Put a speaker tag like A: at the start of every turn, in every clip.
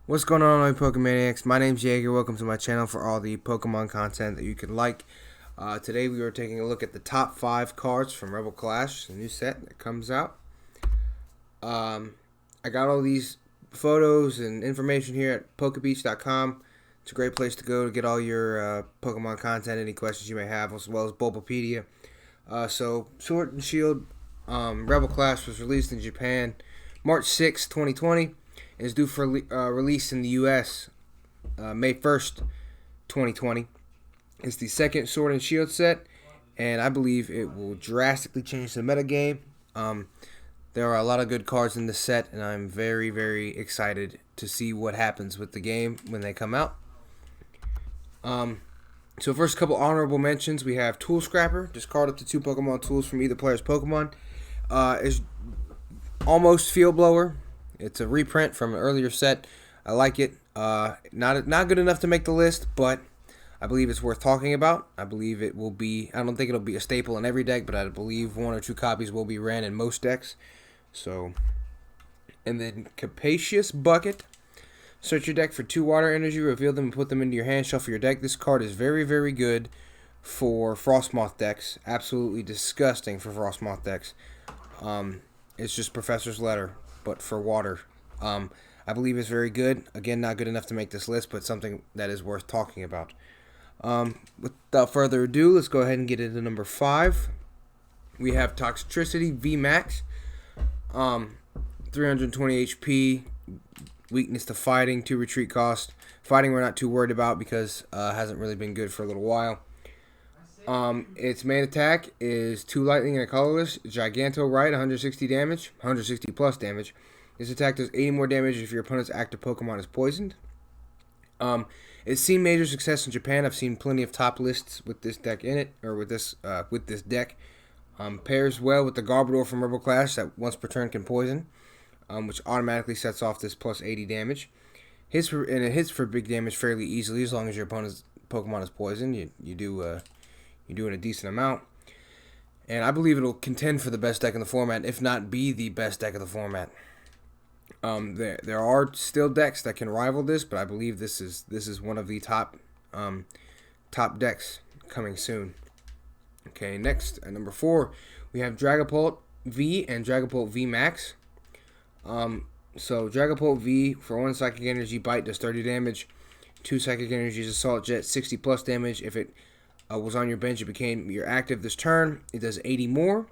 A: What's going on, my Pokemaniacs? My name's Jaeger. Welcome to my channel for all the Pokemon content that you can like. Today we are taking a look at the top 5 cards from Rebel Clash, the new set that comes out. I got all these photos and information here at Pokebeach.com. It's a great place to go to get all your Pokemon content, any questions you may have, as well as Bulbapedia. So Sword and Shield Rebel Clash was released in Japan March 6, 2020. Is due for release in the U.S. May 1st, 2020. It's the second Sword and Shield set, and I believe it will drastically change the metagame. There are a lot of good cards in this set, and I'm very, very excited to see what happens with the game when they come out. So first, a couple honorable mentions. We have Tool Scrapper. Discard up to 2 Pokemon tools from either player's Pokemon. Is almost Field Blower. It's a reprint from an earlier set. I like it. Not good enough to make the list, but I believe it's worth talking about. I believe it will be. I don't think it'll be a staple in every deck, but I believe 1 or 2 copies will be ran in most decks. So, and then Capacious Bucket. Search your deck for 2 water energy, reveal them, and put them into your hand. Shuffle your deck. This card is very, very good for Frostmoth decks. Absolutely disgusting for Frostmoth decks. It's just Professor's Letter, but for water. I believe it's very good. Again, not good enough to make this list, but something that is worth talking about. Without further ado, let's go ahead and get into number 5. We have Toxtricity VMAX. 320 HP, weakness to fighting, 2 retreat cost. Fighting we're not too worried about because hasn't really been good for a little while. Its main attack is 2 lightning and a colorless. Giganto Right, 160 damage, 160 plus damage. This attack does 80 more damage if your opponent's active Pokemon is poisoned. It's seen major success in Japan. I've seen plenty of top lists with this deck in it, or with this deck. Pairs well with the Garbodor from Rebel Clash that once per turn can poison, which automatically sets off this plus 80 damage. It hits for big damage fairly easily as long as your opponent's Pokemon is poisoned. You do in a decent amount. And I believe it'll contend for the best deck in the format, if not be the best deck of the format. There are still decks that can rival this, but I believe this is one of the top decks coming soon. Okay, next at number 4, we have Dragapult V and Dragapult V Max. So Dragapult V for 1 Psychic Energy Bite does 30 damage, 2 Psychic Energies Assault Jet 60 plus damage. If it was on your bench, it became your active this turn. It does 80 more.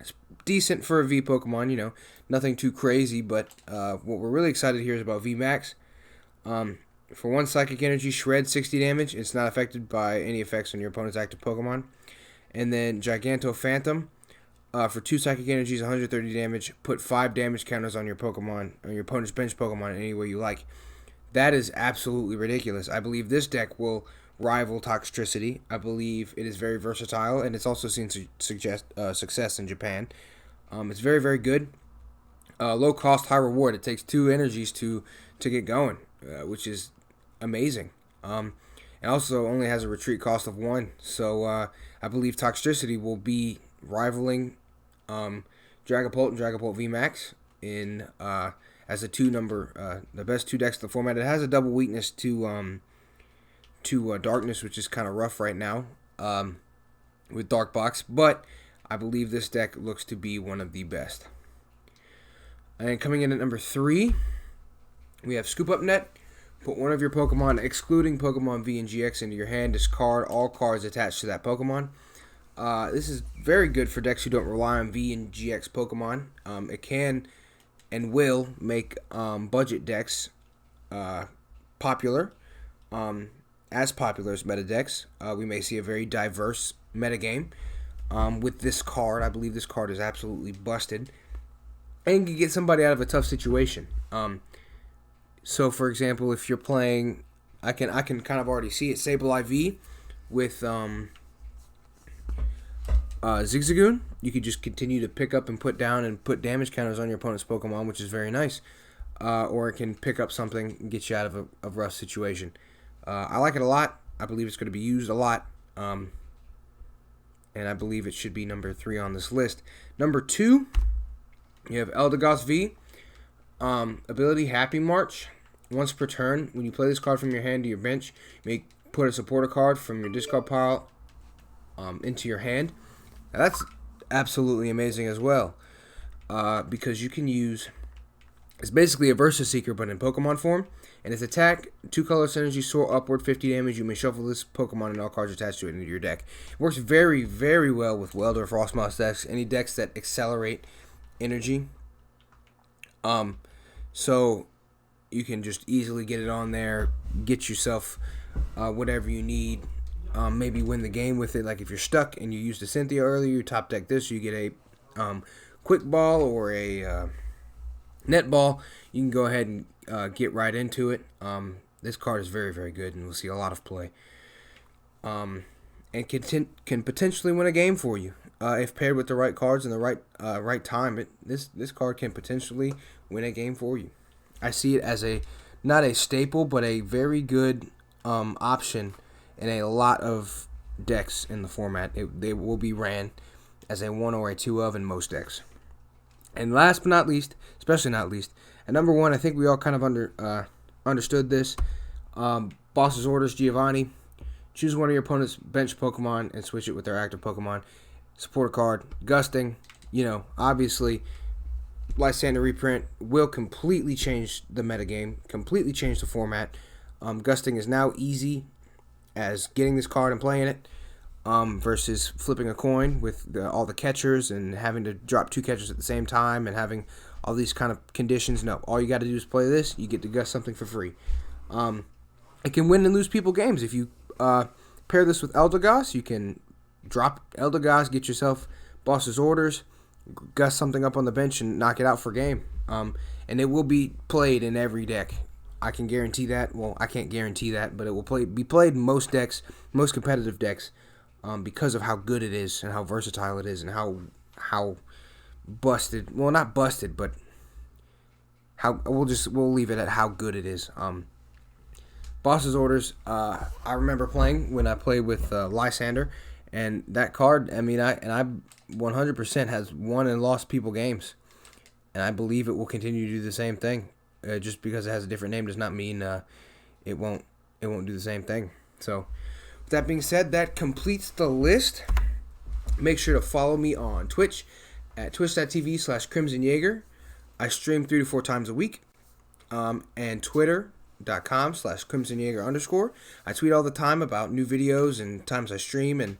A: It's decent for a V Pokemon, nothing too crazy, but what we're really excited here is about V Max. For 1 Psychic Energy, Shred 60 damage. It's not affected by any effects on your opponent's active Pokemon. And then Giganto Phantom, for 2 Psychic Energies, 130 damage. Put 5 damage counters on your Pokemon, on your opponent's bench Pokemon any way you like. That is absolutely ridiculous. I believe this deck will rival Toxtricity. I believe it is very versatile, and it's also seen success in Japan. It's very, very good. Low cost, high reward. It takes 2 energies to get going, which is amazing. It also only has a retreat cost of 1. So I believe Toxtricity will be rivaling Dragapult and Dragapult VMAX in as a 2 number, the best 2 decks in the format. It has a double weakness to Darkness, which is kind of rough right now with Dark Box, but I believe this deck looks to be one of the best. And coming in at number 3, we have Scoop Up Net. Put one of your Pokemon, excluding Pokemon V and GX, into your hand. Discard all cards attached to that Pokemon. This is very good for decks who don't rely on V and GX Pokemon. It can and will make budget decks popular. As popular as meta decks, we may see a very diverse metagame with this card. I believe this card is absolutely busted and can get somebody out of a tough situation. So, for example, if you're playing, I can kind of already see it. Sableye V with Zigzagoon. You could just continue to pick up and put down and put damage counters on your opponent's Pokemon, which is very nice. Or it can pick up something and get you out of a rough situation. I like it a lot. I believe it's going to be used a lot. And I believe it should be number 3 on this list. Number 2, you have Eldegoss V. Ability Happy March. once per turn. When you play this card from your hand to your bench, you may put a supporter card from your discard pile into your hand. Now, that's absolutely amazing as well, because you can use. It's basically a Versus Seeker, but in Pokemon form. And its attack, 2 colorless energy, soar upward, 50 damage. You may shuffle this Pokemon and all cards attached to it into your deck. It works very, very well with Welder, Frostmoth decks, any decks that accelerate energy. So you can just easily get it on there, get yourself whatever you need. Maybe win the game with it. Like if you're stuck and you used a Cynthia earlier, you top deck this, you get a Quick Ball or a Net Ball. You can go ahead and get right into it. This card is very, very good, and we'll see a lot of play. And can potentially win a game for you if paired with the right cards and the right time. This card can potentially win a game for you. I see it as not a staple, but a very good option in a lot of decks in the format. They will be ran as a 1 or a 2 of in most decks. And last but not least, especially not least, at number 1, I think we all kind of understood this. Boss's Orders, Giovanni. Choose one of your opponent's bench Pokemon and switch it with their active Pokemon. Support card. Gusting. Obviously, Lysander reprint will completely change the metagame, completely change the format. Gusting is now easy as getting this card and playing it. Versus flipping a coin with all the catchers and having to drop 2 catchers at the same time and having all these kind of conditions. No, all you got to do is play this. You get to gust something for free. It can win and lose people games. If you pair this with Eldegoss, you can drop Eldegoss, get yourself Boss's Orders, gust something up on the bench, and knock it out for game. And it will be played in every deck. I can guarantee that. Well, I can't guarantee that, but it will be played in most decks, most competitive decks. Because of how good it is and how versatile it is and how busted, well, not busted, but how we'll leave it at how good it is. Boss's Orders, I remember playing when I played with Lysander, and that card, I 100% has won and lost people games, and I believe it will continue to do the same thing. Just because it has a different name does not mean it won't do the same thing. So, with that being said, that completes the list. Make sure to follow me on Twitch at twitch.tv/CrimsonJaeger. I stream 3 to 4 times a week. And twitter.com/CrimsonJaeger_. I tweet all the time about new videos and times I stream and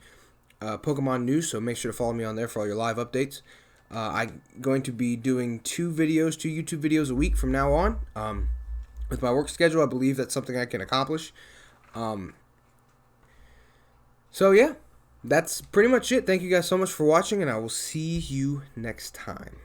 A: Pokemon news, so make sure to follow me on there for all your live updates. I'm going to be doing 2 YouTube videos a week from now on. With my work schedule, I believe that's something I can accomplish. So yeah, that's pretty much it. Thank you guys so much for watching, and I will see you next time.